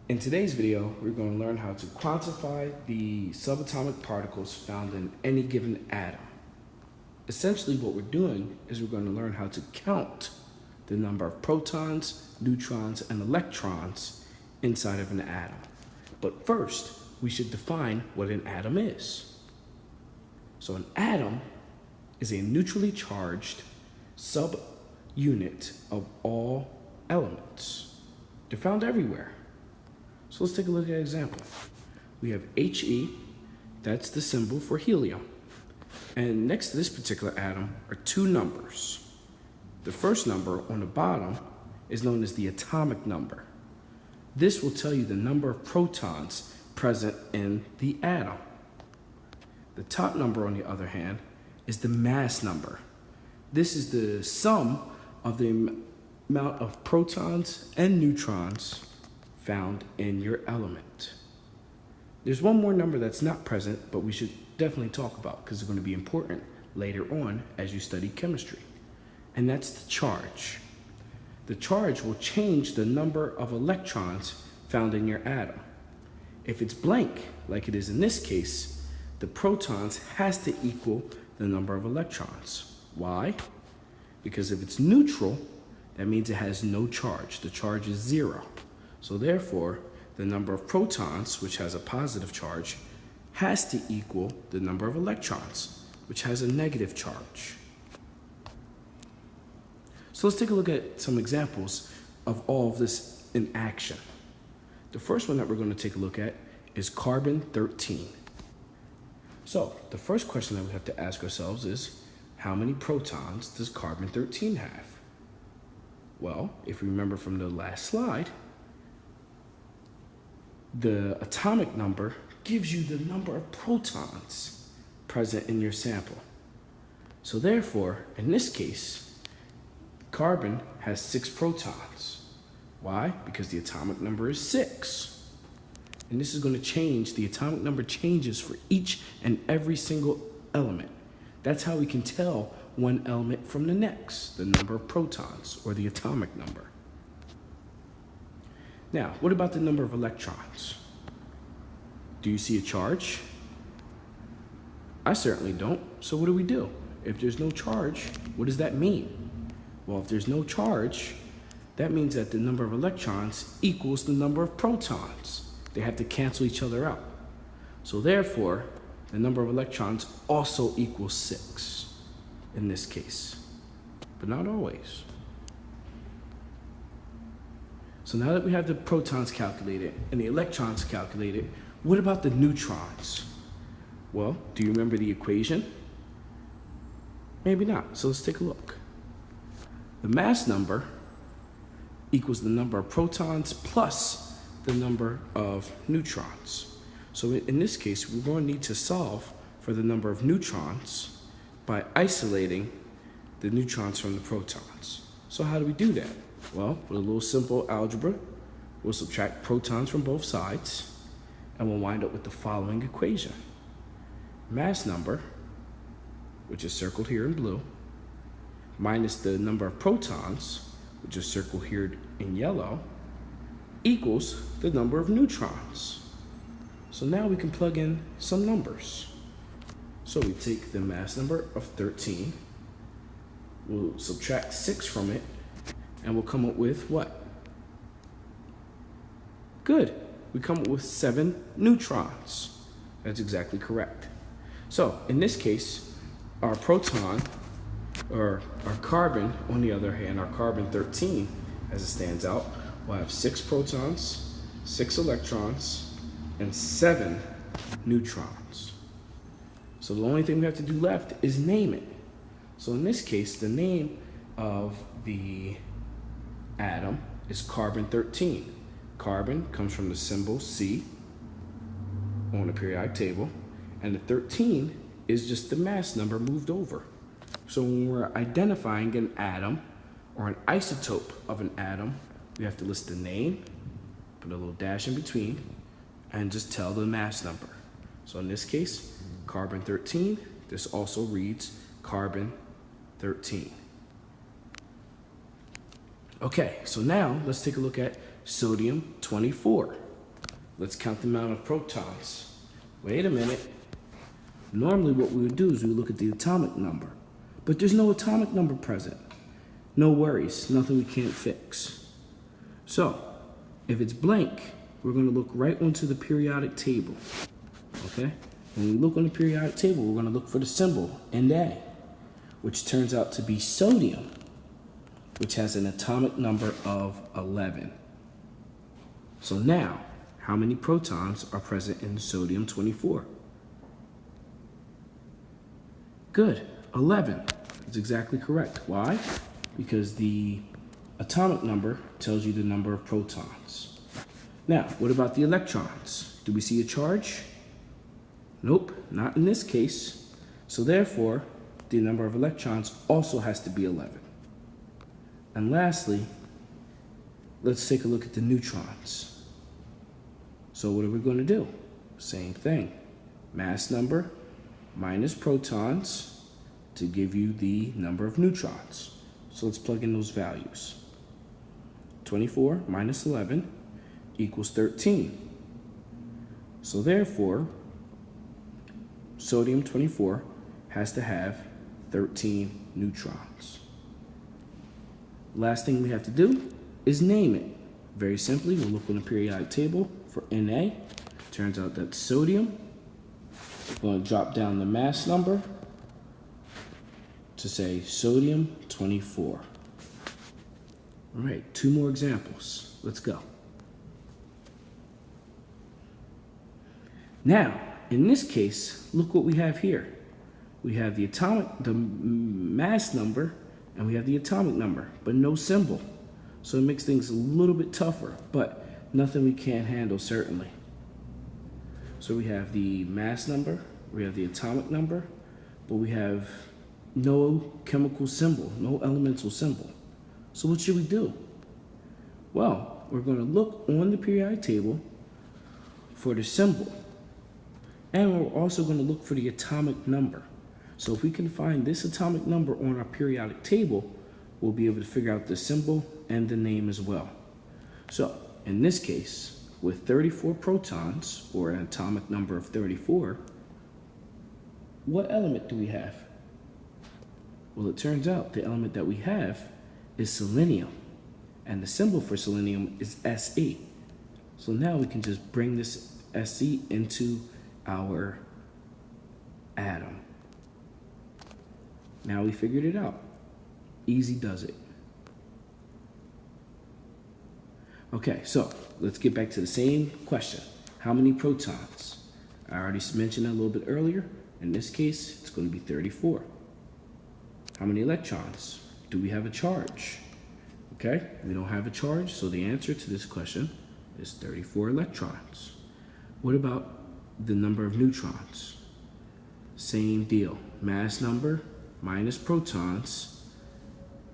In today's video, we're going to learn how to quantify the subatomic particles found in any given atom. Essentially, what we're doing is we're going to learn how to count the number of protons, neutrons, and electrons inside of an atom. But first, we should define what an atom is. So an atom is a neutrally charged subunit of all elements. They're found everywhere. So let's take a look at an example. We have He, that's the symbol for helium. And next to this particular atom are two numbers. The first number on the bottom is known as the atomic number. This will tell you the number of protons present in the atom. The top number, on the other hand, is the mass number. This is the sum of the amount of protons and neutrons found in your element. There's one more number that's not present, but we should definitely talk about because it's going to be important later on as you study chemistry, and that's the charge. The charge will change the number of electrons found in your atom. If it's blank, like it is in this case, the protons has to equal the number of electrons. Why? Because if it's neutral, that means it has no charge. The charge is 0. So therefore, the number of protons, which has a positive charge, has to equal the number of electrons, which has a negative charge. So let's take a look at some examples of all of this in action. The first one that we're going to take a look at is carbon-13. So the first question that we have to ask ourselves is, how many protons does carbon-13 have? Well, if you remember from the last slide, the atomic number gives you the number of protons present in your sample. So therefore, in this case, carbon has 6 protons. Why? Because the atomic number is 6. And this is going to change. The atomic number changes for each and every single element. That's how we can tell one element from the next, the number of protons, or the atomic number. Now, what about the number of electrons? Do you see a charge? I certainly don't. So what do? If there's no charge, what does that mean? Well, if there's no charge, that means that the number of electrons equals the number of protons. They have to cancel each other out. So therefore, the number of electrons also equals 6 in this case, but not always. So now that we have the protons calculated and the electrons calculated, what about the neutrons? Well, do you remember the equation? Maybe not, so let's take a look. The mass number equals the number of protons plus the number of neutrons. So in this case, we're going to need to solve for the number of neutrons by isolating the neutrons from the protons. So how do we do that? Well, with a little simple algebra, we'll subtract protons from both sides, and we'll wind up with the following equation. Mass number, which is circled here in blue, minus the number of protons, which is circled here in yellow, equals the number of neutrons. So now we can plug in some numbers. So we take the mass number of 13, we'll subtract 6 from it, and we'll come up with what? Good. We come up with 7 neutrons. That's exactly correct. So in this case, our proton, or our carbon, on the other hand, our carbon-13, as it stands out, will have 6 protons, 6 electrons, and 7 neutrons. So the only thing we have to do left is name it. So in this case, the name of the atom is carbon-13. Carbon comes from the symbol C on the periodic table, and the 13 is just the mass number moved over. So when we're identifying an atom or an isotope of an atom, we have to list the name, put a little dash in between, and just tell the mass number. So in this case, carbon-13, this also reads carbon-13. Okay, so now let's take a look at sodium-24. let's count the amount of protons. Wait a minute. Normally what we would do is we would look at the atomic number, but there's no atomic number present. No worries, nothing we can't fix. So, if it's blank, we're going to look right onto the periodic table, okay? When we look on the periodic table, we're going to look for the symbol, Na, which turns out to be sodium, which has an atomic number of 11. So now, how many protons are present in sodium-24? Good, 11. That's exactly correct. Why? Because the atomic number tells you the number of protons. Now, what about the electrons? Do we see a charge? Nope, not in this case. So therefore, the number of electrons also has to be 11. And lastly, let's take a look at the neutrons. So what are we going to do? Same thing. Mass number minus protons to give you the number of neutrons. So let's plug in those values. 24 minus 11 equals 13. So therefore, sodium-24 has to have 13 neutrons. Last thing we have to do is name it. Very simply, we'll look on the periodic table for Na. Turns out that's sodium. We're going to drop down the mass number to say sodium-24. All right, 2 more examples. Let's go. Now, in this case, look what we have here. We have the mass number, and we have the atomic number, but no symbol. So it makes things a little bit tougher, but nothing we can't handle, certainly. So we have the mass number, we have the atomic number, but we have no chemical symbol, no elemental symbol. So what should we do? Well, we're going to look on the periodic table for the symbol, and we're also going to look for the atomic number. So if we can find this atomic number on our periodic table, we'll be able to figure out the symbol and the name as well. So in this case, with 34 protons, or an atomic number of 34, what element do we have? Well, it turns out the element that we have is selenium, and the symbol for selenium is Se. So now we can just bring this Se into our atom. Now we figured it out. Easy does it. Okay, so let's get back to the same question. How many protons? I already mentioned it a little bit earlier. In this case, it's going to be 34. How many electrons? Do we have a charge? Okay, we don't have a charge, so the answer to this question is 34 electrons. What about the number of neutrons? Same deal. Mass number minus protons.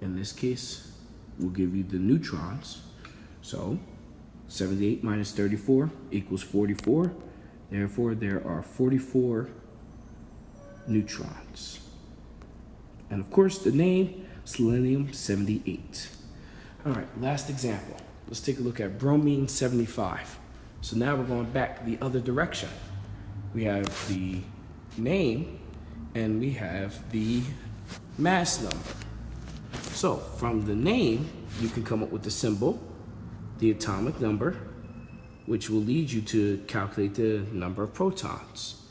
In this case, will give you the neutrons. So 78 minus 34 equals 44. Therefore, there are 44 neutrons. And of course, the name, selenium-78. All right, last example. Let's take a look at bromine-75. So now we're going back the other direction. We have the name and we have the mass number. So from the name, you can come up with the symbol, the atomic number, which will lead you to calculate the number of protons.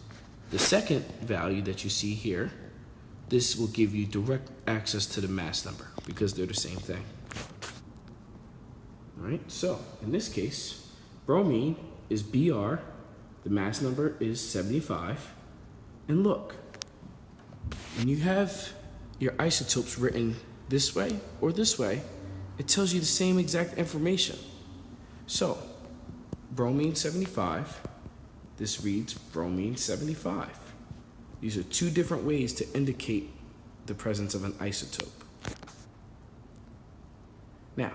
The second value that you see here, this will give you direct access to the mass number because they're the same thing. All right, so in this case, bromine is Br, the mass number is 75, and look, when you have your isotopes written this way or this way, it tells you the same exact information. So, bromine 75, this reads bromine 75. These are 2 different ways to indicate the presence of an isotope. Now,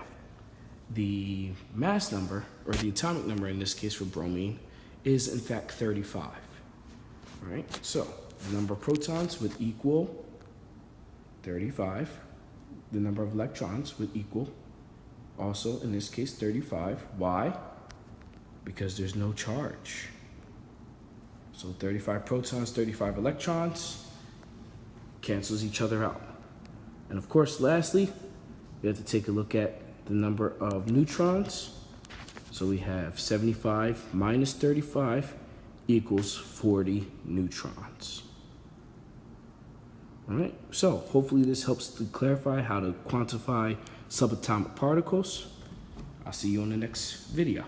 the mass number, or the atomic number in this case for bromine, is in fact 35. All right, so the number of protons would equal 35. The number of electrons would equal, also in this case, 35. Why? because there's no charge. So 35 protons, 35 electrons cancels each other out. And of course, lastly, we have to take a look at the number of neutrons. So we have 75 minus 35 equals 40 neutrons. All right, so hopefully this helps to clarify how to quantify subatomic particles. I'll see you on the next video.